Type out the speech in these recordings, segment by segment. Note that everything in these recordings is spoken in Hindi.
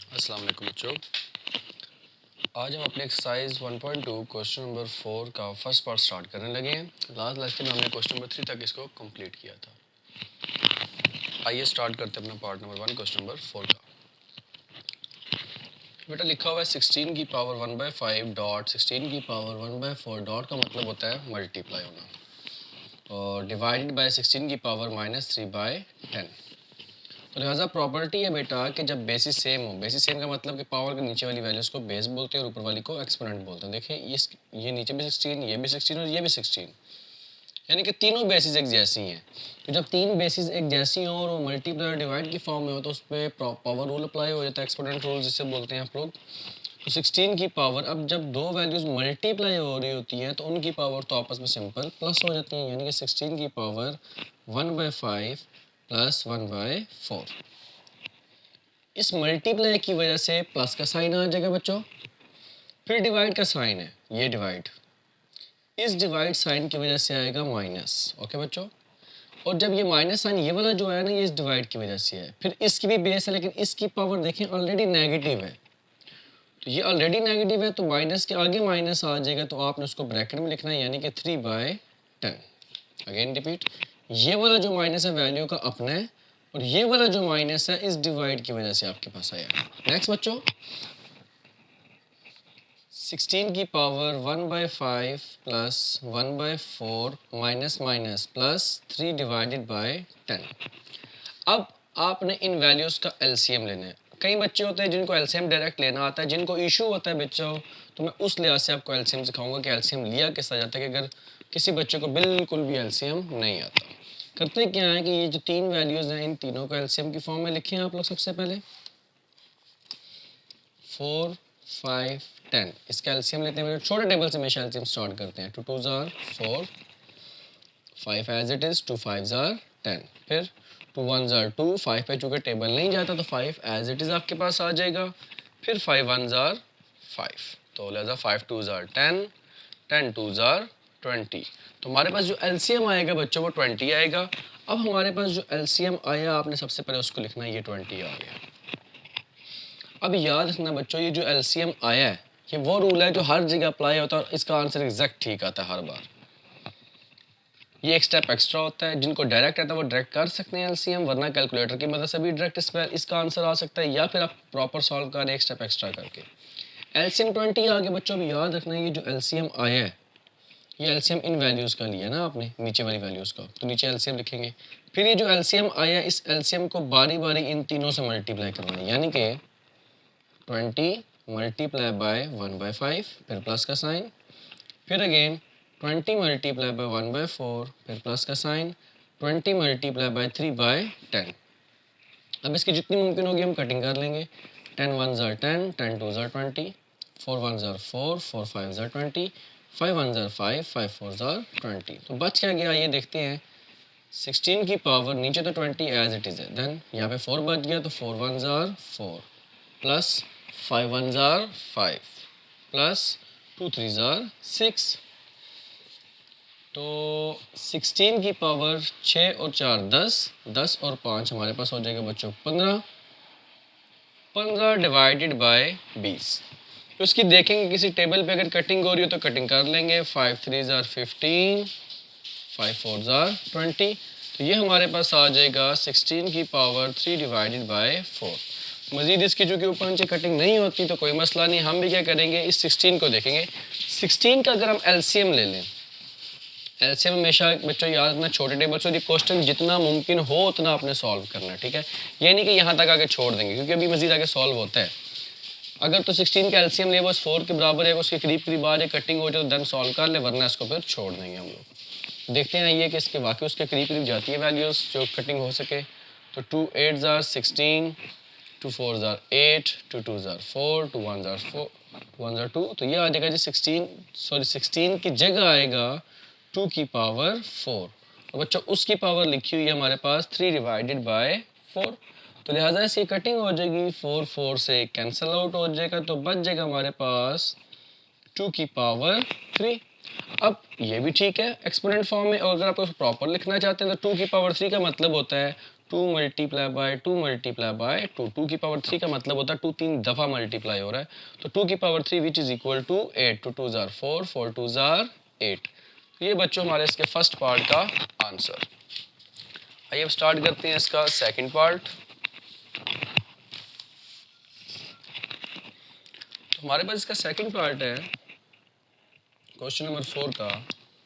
अस्सलाम वालेकुम बच्चों। आज हम अपने एक्सरसाइज 1.2 क्वेश्चन नंबर 4 का फर्स्ट पार्ट स्टार्ट करने लगे हैं। लास्ट लेक्चर में हमने क्वेश्चन नंबर 3 तक इसको कंप्लीट किया था। आइए स्टार्ट करते हैं अपना पार्ट नंबर 1 क्वेश्चन नंबर 4 का। बेटा लिखा हुआ है 16 की पावर 1/5 डॉट 16 की पावर 1/4 डॉट का मतलब होता है मल्टीप्लाई होना और डिवाइडेड बाय 16 की पावर -3/10। तो लिहाजा प्रॉपर्टी है बेटा कि जब बेसिस सेम हो, बेसिस सेम का मतलब कि पावर के नीचे वाली वैल्यूज़ को बेस बोलते हैं और ऊपर वाली को एक्सपोनेंट बोलते हैं। देखिए ये नीचे भी 16, ये भी 16 और ये भी 16, यानी कि तीनों बेसिस एक जैसी हैं। तो जब तीन बेसिस एक जैसी हों और वो मल्टीप्लाई और डिवाइड की फॉर्म में हो तो उस पर पावर रूल अप्लाई हो जाता है, एक्सपोनेंट रूल जिसे बोलते हैं आप लोग। तो 16 की पावर, अब जब दो वैल्यूज़ मल्टीप्लाई हो रही होती हैं तो उनकी पावर तो आपस में सिंपल प्लस हो जाती हैं, यानी कि 16 की पावर 1/5 प्लस 1/4। इस मल्टीप्लाई की वजह से प्लस का साइन आ जाएगा बच्चों। फिर डिवाइड का साइन है, ये डिवाइड, इस डिवाइड साइन की वजह से आएगा माइनस। ओके बच्चों, और जब ये माइनस साइन ये वाला जो है ना, ये इस डिवाइड की वजह से है। फिर इसकी भी बेस है, लेकिन इसकी पावर देखें ऑलरेडी नेगेटिव है, तो ये ऑलरेडी नेगेटिव है तो माइनस के आगे माइनस आ जाएगा, तो आपने उसको ब्रैकेट में लिखना है, यानी कि 3/10। अगेन रिपीट, ये वाला जो माइनस है वैल्यू का अपना है और ये वाला जो माइनस है इस डिवाइड की वजह से आपके पास आया। नेक्स्ट बच्चों, 16 की power 1/5 plus 1/4 minus minus plus 3 divided bye 10। अब आपने इन वैल्यूज़ का एलसीएम लेना है। कई बच्चे होते हैं जिनको एलसीएम डायरेक्ट लेना आता है, जिनको इशू होता है बच्चों, तो मैं उस लिहाज से आपको एलसीएम सिखाऊंगा कि एलसीएम लिया किस तरह जाता है। कि अगर किसी बच्चे को बिल्कुल भी एलसीएम नहीं आता, करते क्या है कि ये जो तीन वैल्यूज़ हैं इन तीनों को एलसीएम की फॉर्म में लिखें आप लोग। सबसे पहले 4, 5, 10, इसका एलसीएम लेते हैं। छोटे टेबल से हमेशा एलसीएम स्टार्ट करते हैं। 2 2s are 4, 5 as it is, 2 5s are 10, फिर 2 1s are 2, 5 पे चूँकि टेबल नहीं जाता तो 5 एज इट इज़ आपके पास आ जाएगा, फिर 5 1s are 5, तो लिहाजा 5 2s are 10, 10 2s are 20। तो हमारे पास जो एलसीएम आएगा बच्चों वो 20 आएगा। अब हमारे पास जो एलसीएम आया आपने सबसे पहले उसको लिखना है, ये 20 आ गया। अब याद रखना बच्चों, ये जो एलसीएम आया है ये वो रूल है जो हर जगह अप्लाई होता है और इसका आंसर एग्जैक्ट ठीक आता है हर बार। ये एक स्टेप एक्स्ट्रा होता है, जिनको डायरेक्ट आता है वो डायरेक्ट कर सकते हैं एलसीएम, वरना कैलकुलेटर की मदद से भी डायरेक्ट इसका आंसर आ सकता है, या फिर आप प्रॉपर सॉल्व करें एक स्टेप एक्स्ट्रा करके। एलसीएम 20 आ गया बच्चों। अभी याद रखना ये जो एलसीएम आया है ये एलसीएम इन वैल्यूज़ का लिया ना आपने, नीचे वाली वैल्यूज़ का, तो नीचे एलसीएम लिखेंगे। फिर ये जो एलसीएम आया इस एलसीएम को बारी बारी इन तीनों से मल्टीप्लाई करना है, यानी कि 20 मल्टीप्लाई बाय 1/5, फिर प्लस का साइन, फिर अगेन 20 मल्टीप्लाई बाय 1/4, फिर प्लस का साइन, 20 मल्टीप्लाई बाय 3/10। अब इसकी जितनी मुमकिन होगी हम कटिंग कर लेंगे। 10 1s are 10, 10 2s are 20, 4 1s are 4, 4 5s are 20, 5 1s are 5, 5 4s are 20। तो बच क्या गया ये देखते हैं। 16 की पावर नीचे तो 20 एज इट इज़ है, देन यहाँ पे 4 बच गया तो 4 1s are 4 plus 5 1s are 5 plus 2 3s are 6। तो 16 की पावर 6 और 4 10, 10 और 5 हमारे पास हो जाएगा बच्चों 15, 15 डिवाइडेड बाय 20। तो इसकी देखेंगे किसी टेबल पे अगर कटिंग हो रही हो तो कटिंग कर लेंगे। 5 3s are 15, 5 4s are 20, तो ये हमारे पास आ जाएगा 16 की पावर 3 डिवाइडेड बाय 4। मज़ीद इसकी जो कि ऊपर नीचे कटिंग नहीं होती तो कोई मसला नहीं, हम भी क्या करेंगे इस 16 को देखेंगे। 16 का अगर हम एलसीएम ले लें, एलसीएम हमेशा बच्चों याद रखना छोटे टेबल से क्वेश्चन जितना मुमकिन हो उतना आपने सॉल्व करना है, ठीक है। ये नहीं कि यहाँ तक आके छोड़ देंगे क्योंकि अभी मज़ीद आगे सॉल्व होता है। अगर तो 16 का एलसीएम ले बस 4 के बराबर है, उसके करीब करीब आ जाए, कटिंग हो जाए तो देन सॉल्व कर ले, वरना इसको फिर छोड़ देंगे हम लोग। देखते हैं ये कि इसके वाकई उसके करीब करीब जाती है वैल्यूज़ जो कटिंग हो सके। तो 2 8s are 16, 2 4s are 8, 2 2s are 4, 2 1s are 4, 2 1s are 2, तो ये आ जाएगा जी 16 की जगह आएगा 2 की पावर 4। तो बच्चों उसकी पावर लिखी हुई है हमारे पास 3 डिवाइडेड बाय 4, तो लिहाजा इसकी कटिंग हो जाएगी, 4 4 से कैंसिल आउट हो जाएगा, तो बच जाएगा हमारे पास 2 की पावर 3। अब ये भी ठीक है एक्सपोनेंट फॉर्म में, और अगर आप उसको प्रॉपर लिखना चाहते हैं तो 2 की पावर 3 का मतलब होता है 2 मल्टीप्लाई बाय 2 मल्टीप्लाई बाय 2, 2 की पावर 3 का मतलब होता है 2 3 दफ़ा मल्टीप्लाई हो रहा है, तो 2 की power 3 which is equal to 8, 2 2 ज़ार 4, 4 2 ज़ार 8। ये बच्चों हमारे इसके फर्स्ट पार्ट का आंसर। आइए अब स्टार्ट करते हैं इसका सेकंड पार्ट। तो हमारे पास इसका सेकंड पार्ट है क्वेश्चन नंबर 4 का,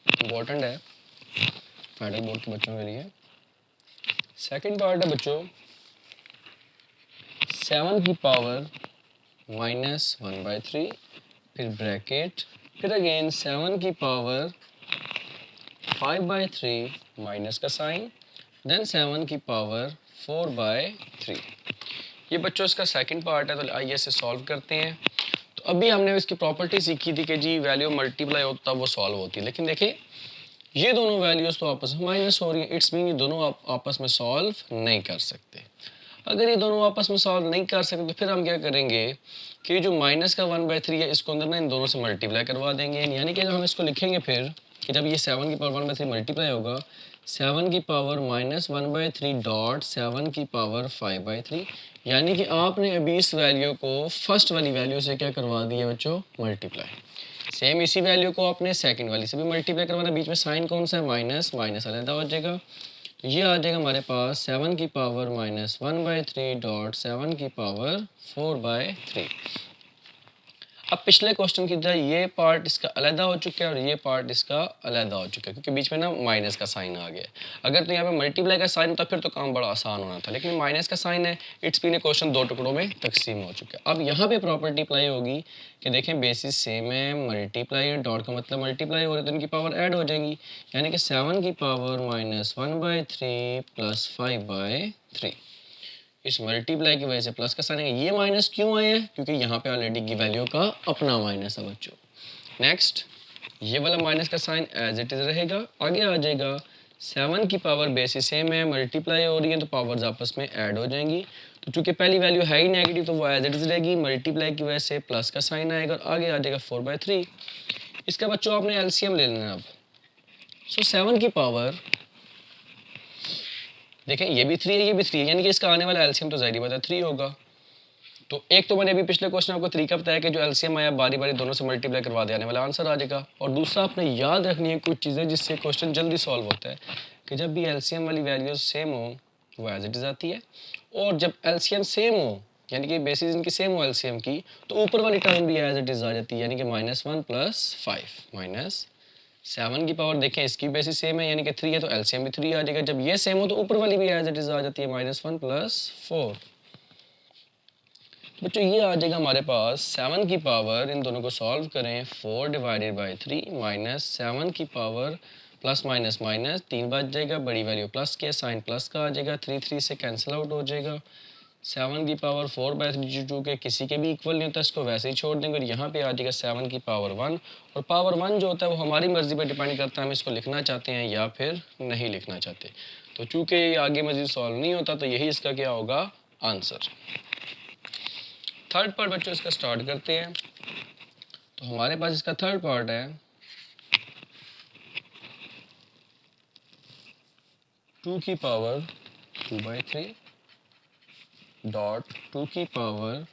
इम्पोर्टेंट है फेडरल बोर्ड के बच्चों के लिए। सेकंड पार्ट है बच्चों 7 की पावर -1/3, फिर ब्रैकेट, फिर अगेन 7 की पावर 5/3 माइनस का साइन, देन 7 की पावर 4/3। ये बच्चों इसका सेकंड पार्ट है, तो आइए इसे सॉल्व करते हैं। तो अभी हमने इसकी प्रॉपर्टी सीखी थी कि जी वैल्यू मल्टीप्लाई होता वो सॉल्व होती है, लेकिन देखिए ये दोनों वैल्यूज़ तो आपस में माइनस हो रही है, इट्स मीन ये दोनों आपस में सॉल्व नहीं कर सकते। अगर ये दोनों आपस में सॉल्व नहीं कर सकते तो फिर हम क्या करेंगे कि जो माइनस का 1/3 है इसको अंदर ना इन दोनों से मल्टीप्लाई करवा देंगे, यानी कि जब हम इसको लिखेंगे फिर कि जब ये 7 की पावर 1/3 मल्टीप्लाई होगा 7 की पावर -1/3 डॉट 7 की पावर 5/3, यानी कि आपने अभी इस वैल्यू को फर्स्ट वाली वैल्यू से क्या करवा दिया बच्चों, मल्टीप्लाई। सेम इसी वैल्यू को आपने सेकंड वाली से भी मल्टीप्लाई करवाना, बीच में साइन कौन सा है, माइनस, माइनस अलग हो जाएगा। ये आ जाएगा हमारे पास 7 की पावर -1/3 डॉट 7 की पावर 4/3। अब पिछले क्वेश्चन की तरह ये पार्ट इसका अलहदा हो चुका है और ये पार्ट इसका अलहदा हो चुका है, क्योंकि बीच में ना माइनस का साइन आ गया। अगर तो यहाँ पे मल्टीप्लाई का साइन होता फिर तो काम बड़ा आसान होना था, लेकिन माइनस का साइन है, इट्स मीन क्वेश्चन दो टुकड़ों में तकसीम हो चुका है। अब यहाँ पे प्रॉपर्टी अप्लाई होगी कि देखें बेसिस सेम है, मल्टीप्लाई डॉट का मतलब मल्टीप्लाई हो रहा है तो इनकी पावर ऐड हो जाएंगी, यानी कि 7 की पावर -1/3 प्लस 5/3। इस मल्टीप्लाई की वजह से प्लस का साइन है। ये माइनस क्यों आए हैं, क्योंकि यहाँ पे ऑलरेडी की वैल्यू का अपना माइनस है बच्चों। नेक्स्ट ये वाला माइनस का साइन एज इट इज़ रहेगा, आगे आ जाएगा 7 की पावर बेसिस सेम है, मल्टीप्लाई हो रही है तो पावर्स आपस में ऐड हो जाएंगी, तो चूँकि पहली वैल्यू है ही नेगेटिव तो वो एज इट इज़ रहेगी, मल्टीप्लाई की वजह से प्लस का साइन आएगा और आगे आ जाएगा 4/3। इसका बच्चों आपने एलसीएम ले लेना अब। सो 7 की पावर देखें ये भी 3 है ये भी 3 है, यानी कि इसका आने वाला एलसीएम तो ज़ाहिर बात है 3 होगा। तो एक तो मैंने अभी पिछले क्वेश्चन आपको तरीका बताया कि जो एलसीएम आया बारी बारी दोनों से मल्टीप्लाई करवा देने वाला आंसर आ जाएगा। और दूसरा आपने याद रखनी है कुछ चीज़ें जिससे क्वेश्चन जल्दी सॉल्व होता है कि जब भी एलसीएम वाली वैल्यूज सेम हो वो एज इट इज़ आती है, और जब एलसीएम सेम हो यानी कि बेसिस इनकी सेम हो एलसीएम की तो ऊपर वाली टर्म भी एज इट इज़ आ जाती है, यानी कि -1 + 5 -7 की पावर देखें इसकी बेसिस सेम है यानी कि 3 है तो एलसीएम भी 3 आ जाएगा। जब ये सेम हो तो ऊपर वाली भी एज इट इज़ आ जाती है -1 + 4। बच्चों ये आ जाएगा हमारे पास 7 की पावर, इन दोनों को सॉल्व करें 4 डिवाइडेड बाई 3 -7 की पावर प्लस माइनस माइनस 3 बच जाएगा, बड़ी वैल्यू प्लस के साइन प्लस का आ जाएगा, 3 3 से कैंसिल आउट हो जाएगा। 7 की पावर 4/3 जो कि किसी के भी इक्वल नहीं होता, इसको वैसे ही छोड़ देंगे और यहाँ पे आ जाएगा 7 की पावर 1। और पावर 1 जो होता है वो हमारी मर्ज़ी पर डिपेंड करता है, हम इसको लिखना चाहते हैं या फिर नहीं लिखना चाहते। तो चूँकि ये आगे मज़ीद सॉल्व नहीं होता तो यही इसका क्या होगा, आंसर। थर्ड पार्ट बच्चों इसका स्टार्ट करते हैं। तो हमारे पास इसका थर्ड पार्ट है 2 की पावर 2/3 डॉट 2 की पावर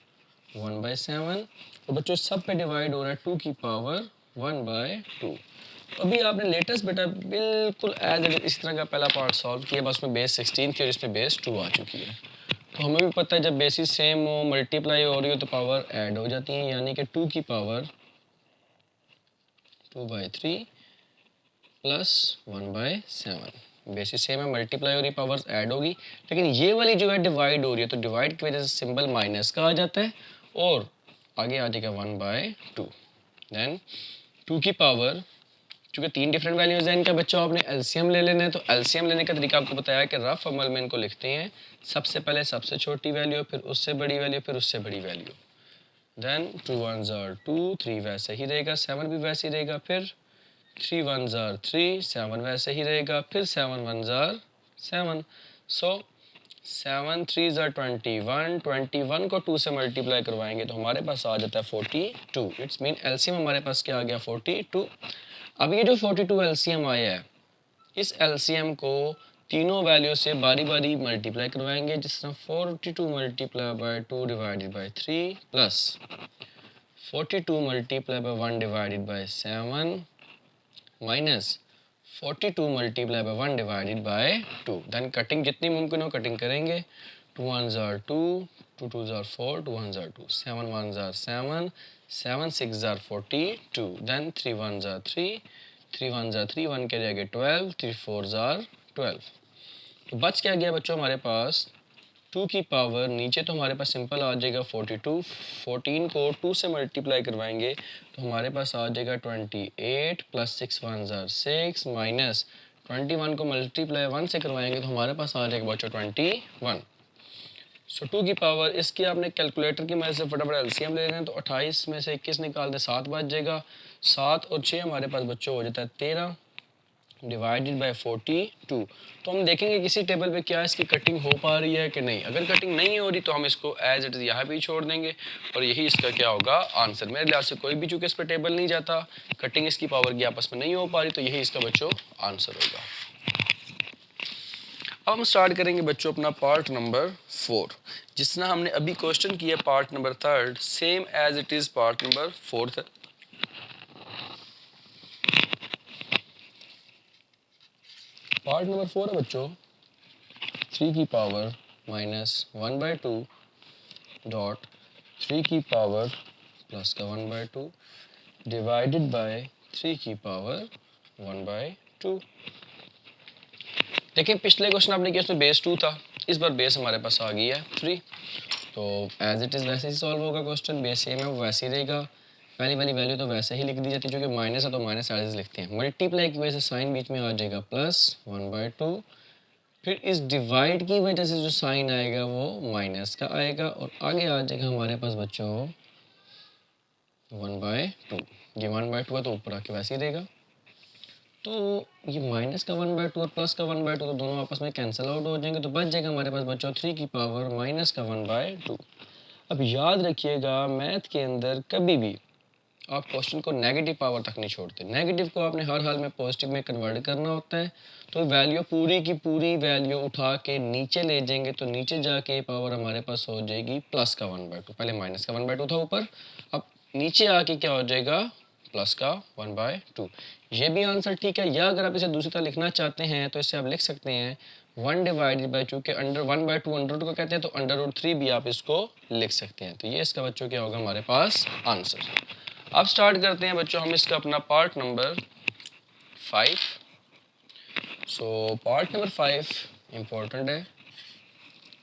1/7, और बच्चों सब पे डिवाइड हो रहा है 2 की पावर 1/2। तो अभी आपने लेटेस्ट बेटा बिल्कुल एज इस तरह का पहला पार्ट सॉल्व किया, बस में बेस 16 थी और इसमें बेस 2 आ चुकी है। तो हमें भी पता है जब बेसिस सेम हो मल्टीप्लाई हो रही हो तो पावर ऐड हो जाती है, यानी कि 2 की पावर 2/3 प्लस 1/7। बेसिस सेम है मल्टीप्लाई हो रही पावर्स ऐड होगी, लेकिन ये वाली जो है डिवाइड हो रही है तो डिवाइड की वजह से सिंबल माइनस का आ जाता है और आगे आ जाएगा 1/2। देन 2 की पावर, चूँकि 3 डिफरेंट वैल्यूज़ हैं इनका बच्चों आपने एलसीएम ले लेना है, तो एलसीएम लेने का तरीका आपको बताया कि रफ अमल में इनको लिखते हैं सबसे पहले सबसे छोटी वैल्यू, फिर उससे बड़ी वैल्यू, फिर उससे बड़ी वैल्यू। देन 2 1s are 2, 3 वैसे ही रहेगा, 7 भी वैसे ही रहेगा, फिर 3 1s are 3, 7 वैसे ही रहेगा, फिर 7 1s are 7। So 7 3s are 21, 21 को 2 से मल्टीप्लाई करवाएंगे तो हमारे पास आ जाता है 42। इट्स मीन एलसीएम हमारे पास क्या आ गया, 42। अब ये जो 42 एलसीएम आया है इस एलसीएम को तीनों वैल्यू से बारी बारी मल्टीप्लाई करवाएंगे, जिस तरह 42 multiply by 2 divided by 3 plus 42 multiply by 1 divided by 7 minus 42 multiply by 1 divided by 2। Then cutting जितनी मुमकिन हो कटिंग करेंगे। 2 1s are 2, 2 2s are 4, 2 1s are 2, 7 1s are 7, 7 6s are 42, then 3 1s are 3, 3 1s are 3, 1 के जाएंगे 12, 3 4s are 12। तो बच क्या गया बच्चों हमारे पास 2 की पावर, नीचे तो हमारे पास सिंपल आ जाएगा 42, 14 को 2 से मल्टीप्लाई करवाएंगे तो हमारे पास आ जाएगा 28 प्लस 6 1s are 6 माइनस 21 को मल्टीप्लाई 1 से करवाएंगे तो हमारे पास आ जाएगा बच्चों 21। सो 2 की पावर, इसकी आपने कैलकुलेटर की मदद से फटाफट एलसीएम ले रहे हैं तो 28 में से 21 निकाल दें 7 बच जाएगा। 7 और 6 हमारे पास बच्चों हो जाता है 13 डिवाइडेड बाय 42। तो हम देखेंगे किसी टेबल पे क्या इसकी कटिंग हो पा रही है कि नहीं। अगर कटिंग नहीं हो रही तो हम इसको एज इट इज़ यहाँ पे ही छोड़ देंगे और यही इसका क्या होगा आंसर। मेरे लिहाज से कोई भी चूँकि इस पर टेबल नहीं जाता, कटिंग इसकी पावर की आपस में नहीं हो पा रही, तो यही इसका बच्चों आंसर होगा। अब हम स्टार्ट करेंगे बच्चों अपना पार्ट नंबर 4। जिस तरह हमने अभी क्वेश्चन किया part number 3, same as it is part number 4 है। पार्ट नंबर 4 है बच्चों 3 की पावर माइनस 1/2 डॉट 3 की पावर प्लस का 1/2 डिवाइडेड बाय 3 की पावर 1/2। देखिए पिछले क्वेश्चन आपने किया उसमें बेस 2 था, इस बार बेस हमारे पास आ गई है 3। तो एज इट इज़ वैसे ही सॉल्व होगा क्वेश्चन, बेस सेम है वो वैसे ही रहेगा। पहली वाली वैल्यू तो वैसे ही लिख दी जाती है, क्योंकि माइनस है तो माइनस एज लिखते हैं। मल्टीप्लाई की वजह से साइन बीच में आ जाएगा प्लस 1/2, फिर इस डिवाइड की वजह से जो साइन आएगा वो माइनस का आएगा और आगे आ जाएगा हमारे पास बच्चों 1/2। ये 1/2 है तो ऊपर आके वैसे ही रहेगा। तो ये माइनस का 1/2 और प्लस का 1/2 तो दोनों आपस में कैंसिल आउट हो जाएंगे, तो बच जाएगा हमारे पास बच्चों 3 की पावर माइनस का 1/2। अब याद रखिएगा मैथ के अंदर कभी भी आप क्वेश्चन को नेगेटिव पावर तक नहीं छोड़ते। नेगेटिव को आपने हर हाल में पॉजिटिव में कन्वर्ट करना होता है। तो वैल्यू पूरी की पूरी वैल्यू उठा के नीचे ले जाएंगे तो नीचे जाके पावर हमारे पास हो जाएगी प्लस का 1/2। पहले माइनस का 1/2 था ऊपर, अब नीचे आके क्या हो जाएगा प्लस का 1/2। ये भी आंसर ठीक है। या अगर आप इसे दूसरी तरह लिखना चाहते हैं तो इसे आप लिख सकते हैं 1 डिवाइडेड बाई, चूँकि अंडर 1/2 अंडर रूट को कहते हैं तो अंडर रूट 3 भी आप इसको लिख सकते हैं। तो ये इसका बच्चों क्या होगा हमारे पास आंसर। अब स्टार्ट करते हैं बच्चों हम इसका अपना part number 5। So part number 5 important है,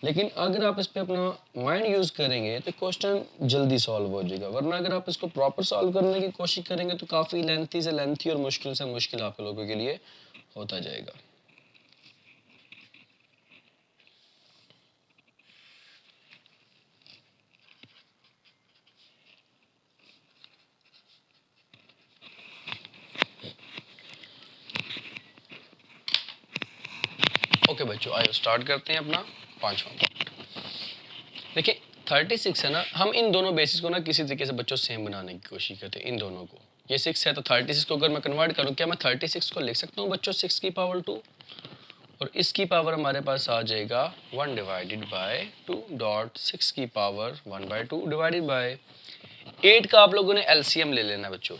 लेकिन अगर आप इस पर अपना माइंड यूज़ करेंगे तो क्वेश्चन जल्दी सॉल्व हो जाएगा। वरना अगर आप इसको प्रॉपर सॉल्व करने की कोशिश करेंगे तो काफ़ी लेंथी से लेंथी और मुश्किल से मुश्किल आप लोगों के लिए होता जाएगा। ओके बच्चों आइए स्टार्ट करते हैं अपना 5वां पार्ट। देखिए 36 है ना, हम इन दोनों बेसिस को ना किसी तरीके से बच्चों सेम बनाने की कोशिश करते हैं। इन दोनों को, ये 6 है तो 36 को अगर मैं कन्वर्ट करूँ, क्या मैं 36 को लिख सकता हूँ बच्चों 6 की पावर 2, और इसकी पावर हमारे पास आ जाएगा 1 डिवाइडेड बाय 2 डॉट 6 की पावर 1/2 डिवाइडेड बाय 8 का आप लोगों ने एलसीएम ले लेना बच्चों।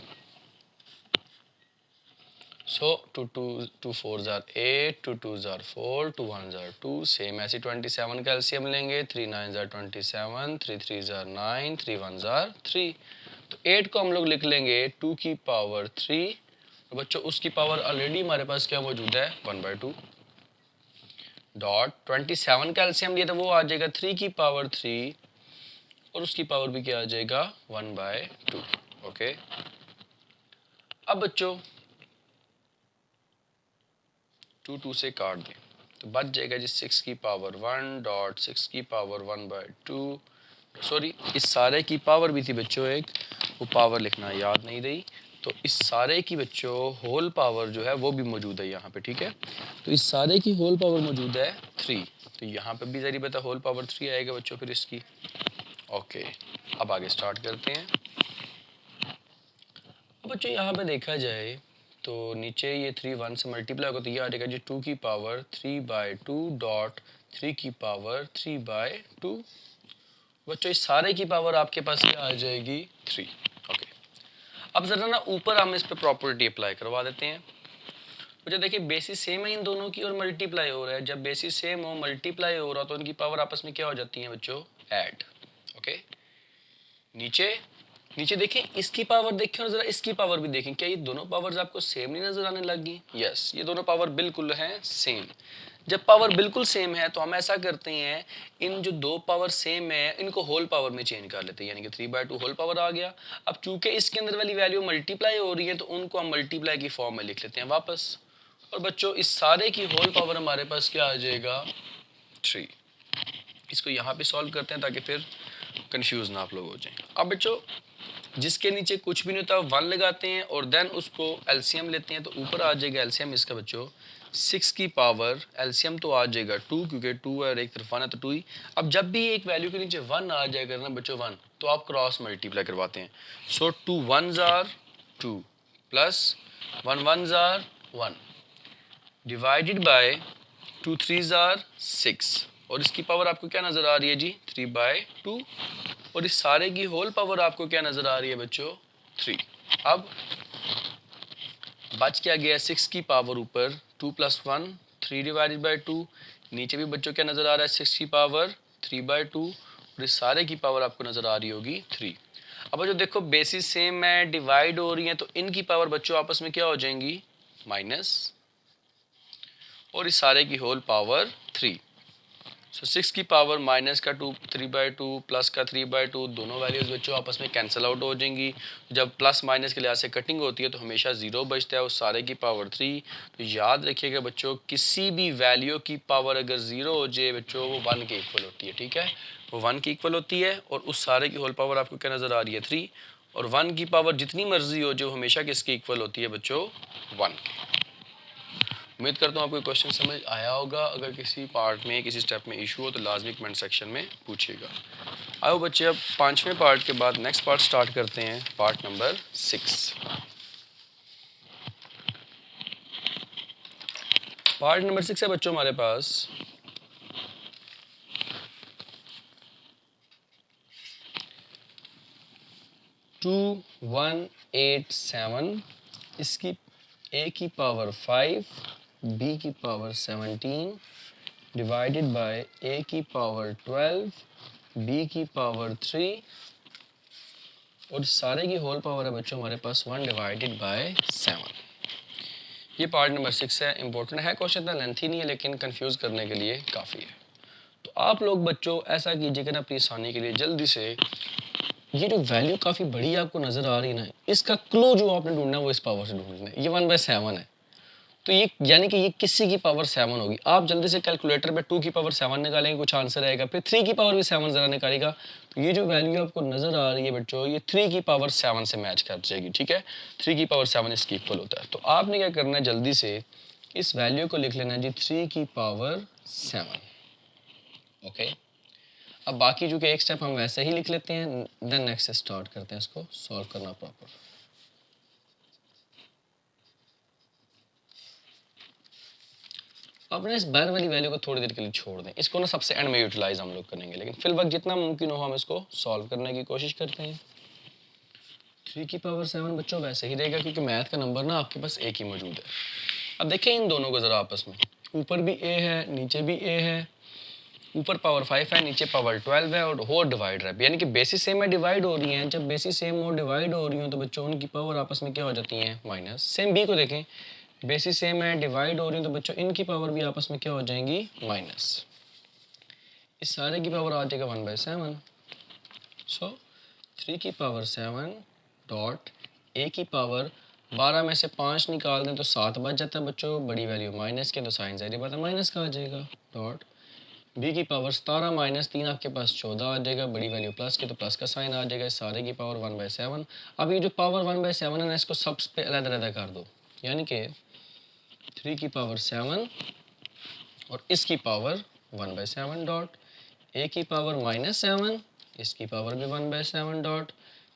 So 2 4s are 8, 2 2s are 4, 2 1s are 2, same ऐसे 27 का एलसीएम लेंगे। 3 9s are 27, 3 3s are 9, 3 1s are 3। तो 8 को हम लोग लिख लेंगे 2 की पावर 3, तो बच्चों उसकी पावर ऑलरेडी हमारे पास क्या मौजूद है 1/2 डॉट 27 का एलसीएम लिया था वो आ जाएगा 3 की पावर 3 और उसकी पावर भी क्या आ जाएगा 1/2। ओके, अब बच्चों 2 2 से काट दें तो बच जाएगा जी 6 की पावर 1 डॉट 6 की पावर 1/2। सॉरी, इस सारे की पावर भी थी बच्चों एक, वो पावर लिखना याद नहीं रही, तो इस सारे की बच्चों होल पावर जो है वो भी मौजूद है यहाँ पे। ठीक है, तो इस सारे की होल पावर मौजूद है 3, तो यहाँ पे भी जरिए बता होल पावर 3 आएगा बच्चों फिर इसकी। ओके, अब आगे स्टार्ट करते हैं। बच्चों यहाँ पे देखा जाए तो नीचे ये 3 1 से मल्टीप्लाई होगा तो ये आ जाएगा जी 2 की पावर 3/2 डॉट 3 की पावर 3/2। बच्चों इस सारे की पावर आपके पास क्या आ जाएगी 3। ओके, अब ज़रा ना ऊपर हम इस पे प्रॉपर्टी अप्लाई करवा देते हैं। बच्चों देखिए बेसिस सेम है इन दोनों की और मल्टीप्लाई हो रहा है। जब बेसिस सेम हो मल्टीप्लाई हो रहा तो उनकी पावर आपस में क्या हो जाती है बच्चों, ऐड। ओके, नीचे नीचे देखें, इसकी पावर देखें और जरा इसकी पावर भी देखें, क्या ये दोनों पावर्स आपको सेम नहीं नजर आने लगी? यस, ये दोनों पावर बिल्कुल हैं सेम। जब पावर बिल्कुल सेम है तो हम ऐसा करते हैं, इन जो दो पावर सेम है इनको होल पावर में चेंज कर लेते हैं, यानी कि 3/2 होल पावर आ गया। अब चूंकि इसके अंदर वाली वैल्यू मल्टीप्लाई हो रही है तो उनको हम मल्टीप्लाई की फॉर्म में लिख लेते हैं वापस। और बच्चों इस सारे की होल पावर हमारे पास क्या आ जाएगा 3। इसको यहाँ पे सॉल्व करते हैं ताकि फिर कंफ्यूज ना आप लोग हो जाएं। अब बच्चों जिसके नीचे कुछ भी नहीं होता 1 लगाते हैं और देन उसको एलसीएम लेते हैं तो ऊपर आ जाएगा एलसीएम इसका बच्चों 6 की पावर, एलसीएम तो आ जाएगा 2 क्योंकि 2 है और एक तरफ 1 है तो 2 ही। अब जब भी एक वैल्यू के नीचे 1 आ जाएगा ना बच्चों 1, तो आप क्रॉस मल्टीप्लाई करवाते हैं। So 2 1s are 2 plus 1 1s are 1 divided by 2 3s are 6 और इसकी पावर आपको क्या नज़र आ रही है जी 3/2 और इस सारे की होल पावर आपको क्या नज़र आ रही है बच्चों 3। अब बच क्या गया 6 की पावर ऊपर 2 + 1 3 डिवाइडेड बाई 2, नीचे भी बच्चों क्या नज़र आ रहा है 6 की पावर 3/2 और इस सारे की पावर आपको नज़र आ रही होगी 3। अब जो देखो बेसिस सेम है, डिवाइड हो रही है तो इनकी पावर बच्चों आपस में क्या हो जाएंगी माइनस और इस सारे की होल पावर 3। सो 6 की पावर माइनस का 2 3/2 प्लस का 3/2 दोनों वैल्यूज़ बच्चों आपस में कैंसिल आउट हो जाएंगी। जब प्लस माइनस के लिहाज से कटिंग होती है तो हमेशा 0 बचता है उस सारे की पावर 3। तो याद रखिएगा बच्चों किसी भी वैल्यू की पावर अगर 0 हो जाए बच्चों वो 1 के इक्वल होती है। ठीक है, वो 1 की इक्वल होती है और उस सारे की होल पावर आपको क्या नज़र आ रही है 3 और 1 की पावर जितनी मर्जी हो जो हमेशा किसकी इक्वल होती है बच्चों 1 के। उम्मीद करता हूँ आपको क्वेश्चन समझ आया होगा। अगर किसी पार्ट में किसी स्टेप में इशू हो तो लाजमी कमेंट सेक्शन में पूछिएगा। आओ बच्चे अब 5वें पार्ट के बाद नेक्स्ट पार्ट स्टार्ट करते हैं, पार्ट नंबर 6। पार्ट नंबर 6 है बच्चों हमारे पास 2187, इसकी a की पावर 5 b की पावर 17 डिवाइडेड बाय a की पावर 12 b की पावर 3 और सारे की होल पावर है बच्चों हमारे पास 1 डिवाइडेड बाय 7। ये पार्ट नंबर 6 है। इंपॉर्टेंट है क्वेश्चन, इतना लेंथी नहीं है लेकिन कंफ्यूज करने के लिए काफ़ी है। तो आप लोग बच्चों ऐसा कीजिएगा ना अपनी आसानी के लिए जल्दी से, ये जो वैल्यू काफ़ी बड़ी आपको नज़र आ रही है ना, इसका क्लू जो आपने ढूंढना है वो इस पावर से ढूंढना है। ये 1/7 है तो ये यानी कि ये किसी की पावर 7 होगी। आप जल्दी से कैलकुलेटर पे 2 की पावर 7 निकालेंगे, कुछ आंसर आएगा, फिर 3 की पावर भी 7 ज़रा निकालेगा तो ये जो वैल्यू आपको नज़र आ रही है बच्चों ये 3 की पावर 7 से मैच कर जाएगी। ठीक है, 3 की पावर 7 इसकी इक्वल होता है। तो आपने क्या करना है जल्दी से इस वैल्यू को लिख लेना है जी 3 की पावर 7। ओके, अब बाकी जो कि एक स्टेप हम वैसे ही लिख लेते हैं, देन नेक्स्ट स्टार्ट करते हैं इसको सॉल्व करना प्रॉपर। अब ना इस बाहर वाली वैल्यू को थोड़ी देर के लिए छोड़ दें, इसको ना सबसे एंड में यूटिलाइज हम लोग करेंगे, लेकिन फिल वक्त जितना मुमकिन हो हम इसको सॉल्व करने की कोशिश करते हैं। 3 की पावर 7 बच्चों वैसे ही रहेगा क्योंकि मैथ का नंबर ना आपके पास एक ही मौजूद है। अब देखें इन दोनों को ज़रा आपस में, ऊपर भी a है नीचे भी a है, ऊपर पावर 5 है नीचे पावर 12 है और हो डिवाइड है, यानी कि बेसिस सेम है डिवाइड हो रही हैं। जब बेसिस सेम हो डिवाइड हो रही हो तो बच्चों उनकी पावर आपस में क्या हो जाती हैं माइनस। सेम b को देखें, बेसिस सेम है डिवाइड हो रही है तो बच्चों इनकी पावर भी आपस में क्या हो जाएंगी माइनस। इस सारे की पावर आ जाएगा 1/7। सो 3 की पावर 7 डॉट a की पावर 12 में से 5 निकाल दें तो 7 बच जाता है बच्चों, बड़ी वैल्यू माइनस के तो साइन ज़ाहिर बात है माइनस का आ जाएगा। डॉट b की पावर 17 माइनस 3 आपके पास 14 आ जाएगा, बड़ी वैल्यू प्लस के तो प्लस का साइन आ जाएगा। इस सारे की पावर 1/7। अब ये जो पावर 1/7 है ना इसको सब पे अलग-अलग कर दो, यानी कि 3 की पावर 7 और इसकी पावर 1/7 डॉट a की पावर -7, इसकी पावर भी 1/7 डॉट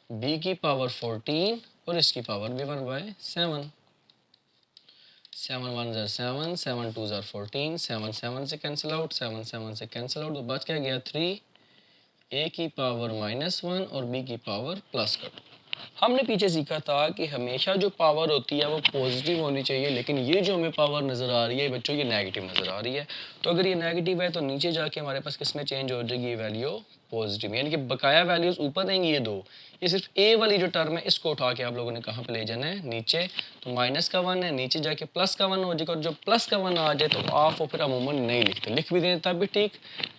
b की पावर 14 और इसकी पावर भी 1/7। 7 1 ज़र 7, 7 2 ज़र 14, 7 7 से कैंसिल आउट, 7 7 से कैंसिल आउट, तो बच क्या गया 3 a की पावर -1 और b की पावर प्लस का 2। हमने पीछे सीखा था कि हमेशा जो पावर होती है वो पॉजिटिव होनी चाहिए, लेकिन ये जो हमें पावर नज़र आ रही है बच्चों ये नेगेटिव नज़र आ रही है। तो अगर ये नेगेटिव है तो नीचे जाके हमारे पास किस में चेंज हो जाएगी वैल्यू पॉजिटिव, यानी कि बकाया वैल्यूज़ ऊपर रहेंगी ये दो, ये सिर्फ ए वाली जो टर्म है इसको उठा के आप लोगों ने कहाँ पे ले जाना है नीचे। तो माइनस का 1 है, नीचे जाके प्लस का 1 हो जाएगा, और जो प्लस का 1 आ जाए तो आप वो फिर अमूमन नहीं लिखते, लिख भी दें तब भी ठीक,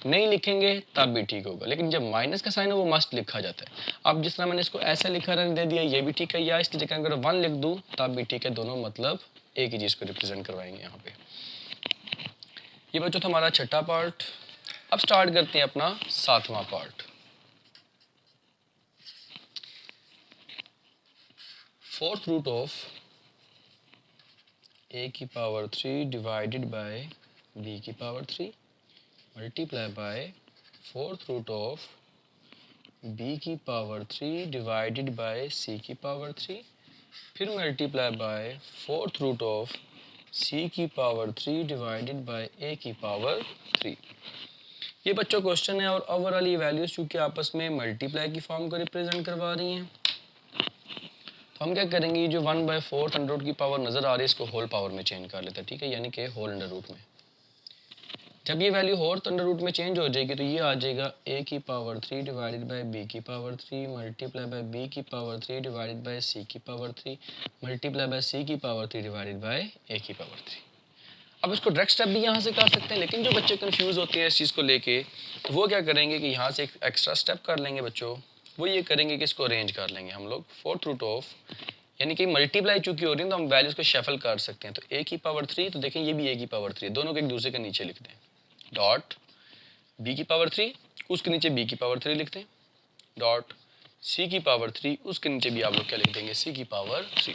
नहीं लिखेंगे तब भी ठीक होगा, लेकिन जब माइनस का साइन है वो मस्ट लिखा जाता है। अब जिस तरह मैंने इसको ऐसे लिखा रहने दे दिया ये भी ठीक है, या इसकी जगह अगर 1 लिख दूँ तब भी ठीक है, दोनों मतलब एक ही चीज़ को रिप्रेजेंट करवाएंगे यहाँ पे। ये बच्चों था हमारा छठा पार्ट। अब स्टार्ट करते हैं अपना सातवां part. Fourth root of a की पावर 3 डिवाइडेड बाय b की power 3 multiply by fourth root of b की पावर 3 डिवाइडेड बाय c की पावर 3, फिर multiply by fourth root of c की पावर 3 डिवाइडेड बाय a की पावर 3। ये बच्चों क्वेश्चन है, और ओवरऑल ये वैल्यूज चूँकि आपस में मल्टीप्लाई की फॉर्म को रिप्रेजेंट करवा रही हैं, तो हम क्या करेंगे, ये जो 1/4 अंडर रूट की पावर नज़र आ रही है इसको होल पावर में चेंज कर लेते हैं, ठीक है, यानी कि होल अंडर रूट में। जब ये वैल्यू होल अंडर रूट में चेंज हो जाएगी तो ये आ जाएगा a की पावर 3 डिवाइडेड बाय b की पावर 3 मल्टीप्लाई बाय b की पावर 3 डिवाइडेड बाय c की पावर 3 मल्टीप्लाई बाय c की पावर 3 डिवाइडेड बाय a की पावर 3। अब इसको डायरेक्ट स्टेप भी यहाँ से कर सकते हैं, लेकिन जो बच्चे कंफ्यूज होते हैं इस चीज़ को लेके तो वो क्या करेंगे कि यहाँ से एक एक्स्ट्रा स्टेप कर लेंगे बच्चों, वो ये करेंगे कि इसको अरेंज कर लेंगे हम लोग फोर्थ रूट ऑफ, यानी कि मल्टीप्लाई चूँकि हो रही है तो हम वैल्यूज़ को शफल कर सकते हैं। तो a की पावर 3, तो देखें ये भी a की पावर 3 दोनों को एक दूसरे के नीचे लिखते हैं, डॉट b की पावर 3 उसके नीचे b की पावर 3 लिखते हैं, डॉट c की पावर 3 उसके नीचे भी आप लोग क्या लिख देंगे c की पावर 3।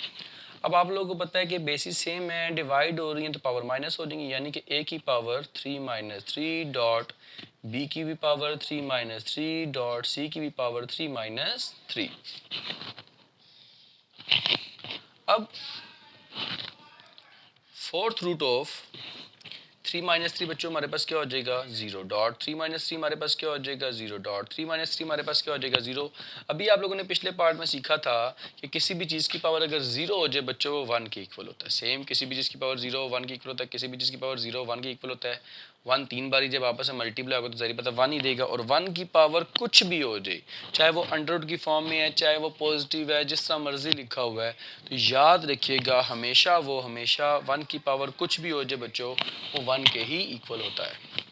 अब आप लोगों को पता है कि बेसिस सेम है, डिवाइड हो रही है तो पावर माइनस हो जाएंगी, यानी कि a की पावर 3 माइनस 3 डॉट b की भी पावर 3 माइनस 3 डॉट c की भी पावर 3 माइनस 3। अब फोर्थ रूट ऑफ 3 माइनस 3 बच्चों हमारे पास क्या हो जाएगा 0 डॉट 3 माइनस 3 हमारे पास क्या हो जाएगा 0 डॉट 3 माइनस 3 हमारे पास क्या हो जाएगा 0। अभी आप लोगों ने पिछले पार्ट में सीखा था कि किसी भी चीज़ की पावर अगर 0 हो जाए बच्चों वो 1 के इक्वल होता है। सेम किसी भी चीज़ की पावर 0 1 के इक्वल होता है, किसी भी चीज़ की पावर 0 1 के इक्वल होता है। 1 3 बारी जब आपस में मल्टीप्लाई होगा तो ज़ाहिर पता 1 ही देगा, और 1 की पावर कुछ भी हो जाए, चाहे वो अंडर रूट की फॉर्म में है चाहे वो पॉजिटिव है, जिस तरह मर्जी लिखा हुआ है, तो याद रखिएगा हमेशा 1 की पावर कुछ भी हो जाए बच्चों वो 1 के ही इक्वल होता है।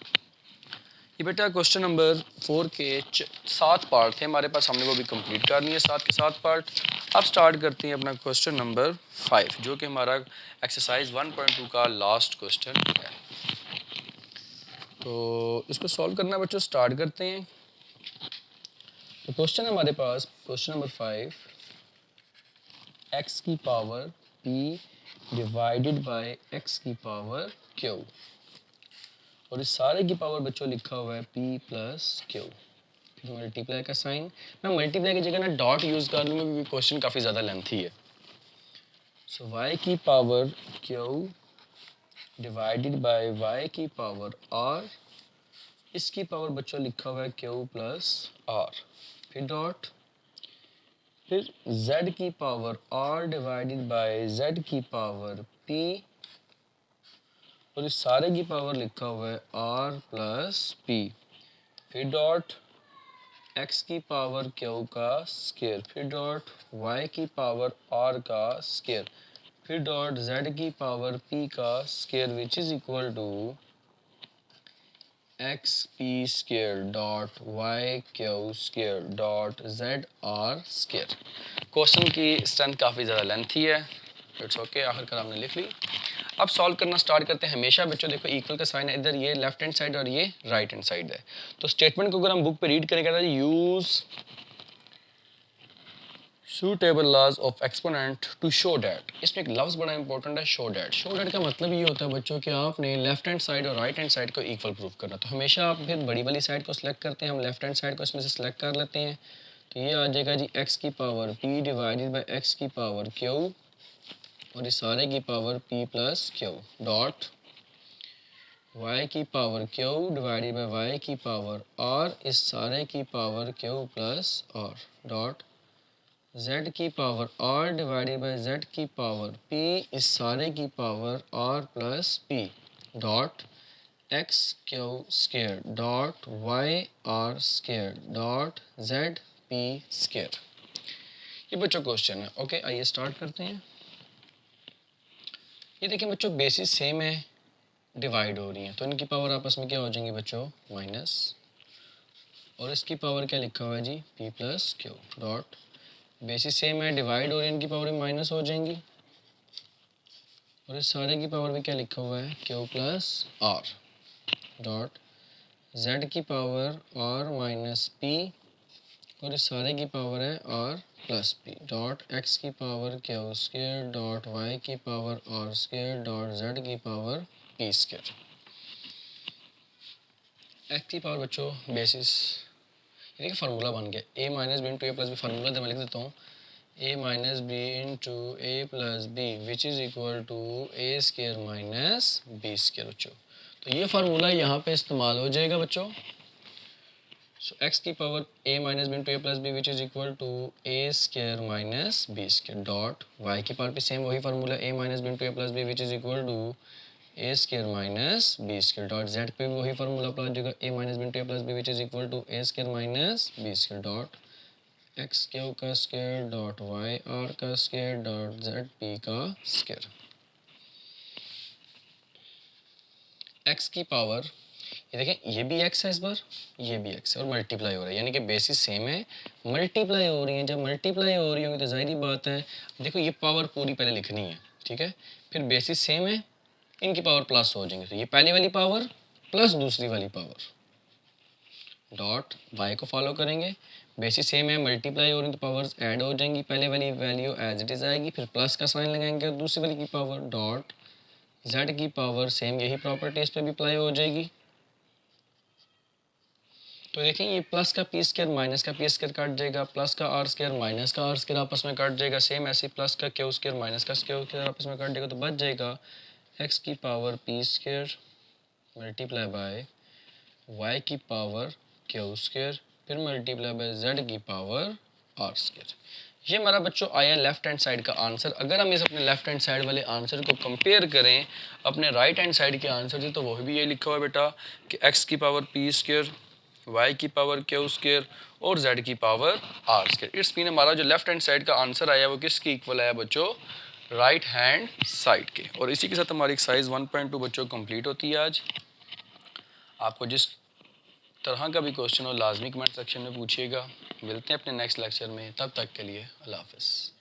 ये बेटा क्वेश्चन नंबर 4 के 7 पार्ट थे हमारे पास, हमने वो भी कंप्लीट कर लिए 7 के 7 पार्ट। अब स्टार्ट करते हैं अपना क्वेश्चन नंबर 5 जो कि हमारा एक्सरसाइज 1.2 का लास्ट क्वेश्चन है। तो इसको सॉल्व करना बच्चों स्टार्ट करते हैं। तो क्वेश्चन हमारे पास क्वेश्चन नंबर 5, x की power p divided by x की पावर q, और इस सारे की पावर बच्चों लिखा हुआ है p प्लस क्यू, फिर मल्टीप्लाई का साइन। मैं मल्टीप्लाई की जगह ना डॉट यूज़ कर लूँगा क्योंकि क्वेश्चन काफ़ी ज़्यादा लेंथी है। सो y की power q divided by y की पावर r, इसकी पावर बच्चों लिखा हुआ है q प्लस r, फिर डॉट, फिर z की power r divided by z की पावर p, और इस सारे की पावर लिखा हुआ है r प्लस p, फिर डॉट x की पावर q का स्क्वायर, फिर डॉट y की पावर r का स्क्वायर, फिर डॉट z की पावर p का square which is equal to x p square dot y q square dot z r square. Question की स्ट्रेंथ काफ़ी ज़्यादा लेंथी है, इट्स ओके, आखिरकार हमने लिख ली। अब सॉल्व करना स्टार्ट करते हैं। हमेशा बच्चों देखो इक्वल का साइन है, इधर ये लेफ्ट हैंड साइड और ये राइट हैंड साइड है। तो स्टेटमेंट को अगर हम बुक पे रीड करेंगे use suitable laws of exponent to show that, इसमें एक लफ्ज़ बड़ा इंपॉर्टेंट है show that। show that का मतलब ये होता है बच्चों कि आपने लेफ्ट हैंड साइड और राइट हैंड साइड को इक्वल प्रूफ करना। तो हमेशा आप फिर बड़ी वाली साइड को सिलेक्ट करते हैं, हम लेफ्ट हैंड साइड को इसमें से सिलेक्ट कर लेते हैं। तो ये आ जाएगा जी x की power p divided by x की पावर q और इस सारे की power p plus Q dot y की power q divided by y की पावर r इस सारे की power q plus r dot z की power r divided by z की पावर p इस सारे की power r plus p dot x q square dot y r square dot z p square. ये बच्चों क्वेश्चन है। ओके, आइए स्टार्ट करते हैं। ये देखिए बच्चों, बेसिस सेम है, डिवाइड हो रही हैं, तो इनकी पावर आपस में क्या हो जाएंगी बच्चों, माइनस, और इसकी पावर क्या लिखा हुआ है जी, p plus Q dot basis same है, डिवाइड हो रही है, इनकी पावर भी माइनस हो जाएंगी, और इस सारे की पावर भी क्या लिखा हुआ है, q plus r dot z की पावर r माइनस p और इस सारे की पावर है r plus P dot X की power Q square dot Y की power r square dot z की पावर p स्क्वायर। एक्स की पावर बच्चों बेसिस, ये देखिए फार्मूला बन गया, a minus B into A plus B, formula मैं लिख देता हूँ, a minus B into A plus B which is equal to A square minus B square बच्चों। तो ये फार्मूला यहाँ पे इस्तेमाल हो जाएगा बच्चों। सो एक्स की power a minus B into A plus B which is equal to A square minus B square dot Y की पावर पे सेम वही formula a minus B into A plus B which is equal to A square minus B square dot Z पे भी वही फार्मूला अप्लाई हो जाएगा, a minus B into A plus B which is equal to A square minus B square dot X Q का स्क्वायर डॉट वाई आर का स्क्वायर डॉट जेड पी का स्क्वायर। एक्स की पावर, ये देखें, ये भी x है इस बार, ये भी x है और मल्टीप्लाई हो रहा है, यानी कि बेसिस सेम है, मल्टीप्लाई हो रही है। जब मल्टीप्लाई हो रही होंगी तो ज़ाहिर बात है, देखो ये पावर पूरी पहले लिखनी है, ठीक है, फिर बेसिस सेम है, इनकी पावर प्लस हो जाएंगे, तो ये पहली वाली पावर प्लस दूसरी वाली पावर डॉट y को फॉलो करेंगे, बेसिस सेम है, मल्टीप्लाई हो रही तो पावर्स ऐड हो जाएंगी, पहले वाली वैल्यू एज इट इज़ आएगी, फिर प्लस का साइन लगाएंगे और दूसरी वाली की पावर डॉट z की पावर सेम यही प्रॉपर्टी इस पर भी अप्लाई हो जाएगी। तो देखें ये प्लस का पी स्क्वायर माइनस का पी स्क्वायर काट जाएगा, प्लस का आर स्क्वायर माइनस का आर स्क्वायर आपस में काट जाएगा, सेम ऐसे प्लस का क्यू स्क्वायर माइनस का क्यू स्क्वायर आपस में काट जाएगा, तो बच जाएगा एक्स की power P square multiply by Y की पावर क्यू स्क्वायर फिर मल्टीप्लाई बाय जेड की पावर आर स्क्वायर। ये हमारा बच्चों आया लेफ्ट हैंड साइड का आंसर। अगर हम इस अपने लेफ्ट हैंड साइड वाले आंसर को कंपेयर करें अपने राइट हैंड साइड के आंसर से, तो वह भी ये लिखा हुआ है बेटा कि एक्स की पावर पी स्क्वायर y की पावर क्यू स्क्वायर और z की power r square. It's mean हमारा जो लेफ्ट हैंड साइड का आंसर आया वो किसके इक्वल आया बच्चों, राइट हैंड साइड के। और इसी के साथ हमारी एक्सरसाइज 1.2 बच्चों कंप्लीट होती है। आज आपको जिस तरह का भी क्वेश्चन हो लाजमी कमेंट सेक्शन में पूछिएगा। मिलते हैं अपने नेक्स्ट लेक्चर में, तब तक के लिए अल्लाह हाफ़िज़।